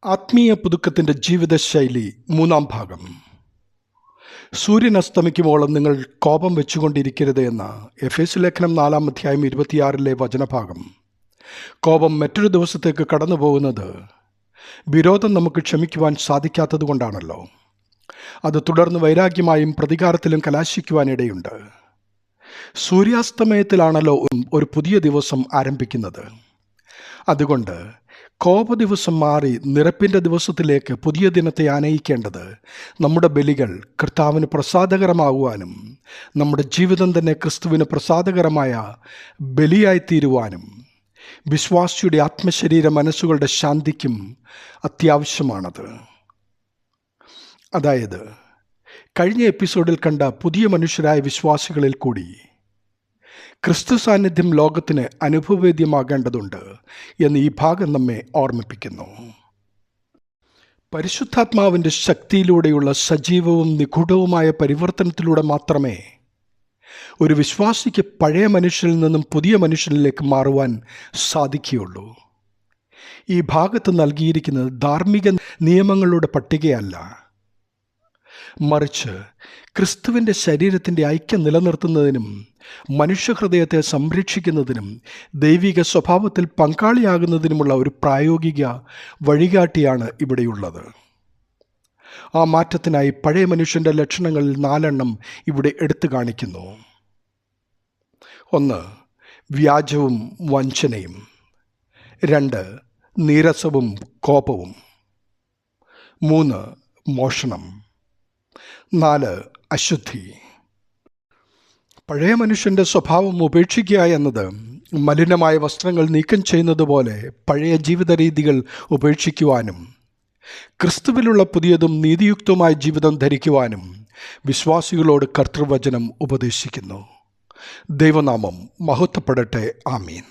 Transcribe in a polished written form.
ആത്മീയ പുതുക്കത്തിൻ്റെ ജീവിതശൈലി മൂന്നാം ഭാഗം. സൂര്യൻ അസ്തമിക്കുമ്പോളം നിങ്ങൾ കോപം വെച്ചുകൊണ്ടിരിക്കരുത് എന്ന എഫേസ്യ ലേഖനം 4-ാം അധ്യായം 26 വചനഭാഗം. കോപം മറ്റൊരു ദിവസത്തേക്ക് കടന്നു പോകുന്നത് വിരോധം നമുക്ക് ക്ഷമിക്കുവാൻ സാധിക്കാത്തത് കൊണ്ടാണല്ലോ. അത് തുടർന്ന് വൈരാഗ്യമായും പ്രതികാരത്തിലും കലാശിക്കുവാനിടയുണ്ട്. സൂര്യാസ്തമയത്തിലാണല്ലോ ഒരു പുതിയ ദിവസം ആരംഭിക്കുന്നത്. അതുകൊണ്ട് കോപദിവസം മാറി നിറപ്പിൻ്റെ ദിവസത്തിലേക്ക് പുതിയ ദിനത്തെ ആനയിക്കേണ്ടത് നമ്മുടെ ബലികൾ കർത്താവിന് പ്രസാദകരമാകുവാനും നമ്മുടെ ജീവിതം തന്നെ ക്രിസ്തുവിന് പ്രസാദകരമായ ബലിയായിത്തീരുവാനും വിശ്വാസിയുടെ ആത്മശരീര മനസ്സുകളുടെ ശാന്തിക്കും അത്യാവശ്യമാണത്. അതായത് കഴിഞ്ഞ എപ്പിസോഡിൽ കണ്ട പുതിയ മനുഷ്യരായ വിശ്വാസികളിൽ കൂടി ക്രിസ്തു സാന്നിധ്യം ലോകത്തിന് അനുഭവവേദ്യമാകേണ്ടതുണ്ട് എന്ന് ഈ ഭാഗം നമ്മെ ഓർമ്മിപ്പിക്കുന്നു. പരിശുദ്ധാത്മാവിൻ്റെ ശക്തിയിലൂടെയുള്ള സജീവവും നിഗൂഢവുമായ പരിവർത്തനത്തിലൂടെ മാത്രമേ ഒരു വിശ്വാസിക്ക് പഴയ മനുഷ്യനിൽ നിന്നും പുതിയ മനുഷ്യനിലേക്ക് മാറുവാൻ സാധിക്കുകയുള്ളൂ. ഈ ഭാഗത്ത് നൽകിയിരിക്കുന്നത് ധാർമ്മിക നിയമങ്ങളുടെ പട്ടികയല്ല, മറിച്ച് ക്രിസ്തുവിൻ്റെ ശരീരത്തിൻ്റെ ഐക്യം നിലനിർത്തുന്നതിനും മനുഷ്യഹൃദയത്തെ സംരക്ഷിക്കുന്നതിനും ദൈവിക സ്വഭാവത്തിൽ പങ്കാളിയാകുന്നതിനുമുള്ള ഒരു പ്രായോഗിക വഴികാട്ടിയാണ് ഇവിടെയുള്ളത്. ആ മാറ്റത്തിനായി പഴയ മനുഷ്യൻ്റെ ലക്ഷണങ്ങളിൽ 4 ഇവിടെ എടുത്തു കാണിക്കുന്നു. 1. വ്യാജവും വഞ്ചനയും. 2. നീരസവും കോപവും. 3. മോഷണം. 4. അശുദ്ധി. പഴയ മനുഷ്യൻ്റെ സ്വഭാവം ഉപേക്ഷിക്കുക എന്നത് മലിനമായ വസ്ത്രങ്ങൾ നീക്കം ചെയ്യുന്നത് പോലെ പഴയ ജീവിത രീതികൾ ഉപേക്ഷിക്കുവാനും ക്രിസ്തുവിലുള്ള പുതിയതും നീതിയുക്തവുമായ ജീവിതം ധരിക്കുവാനും വിശ്വാസികളോട് കർത്തൃവചനം ഉപദേശിക്കുന്നു. ദൈവനാമം മഹത്വപ്പെടട്ടെ. ആമീൻ.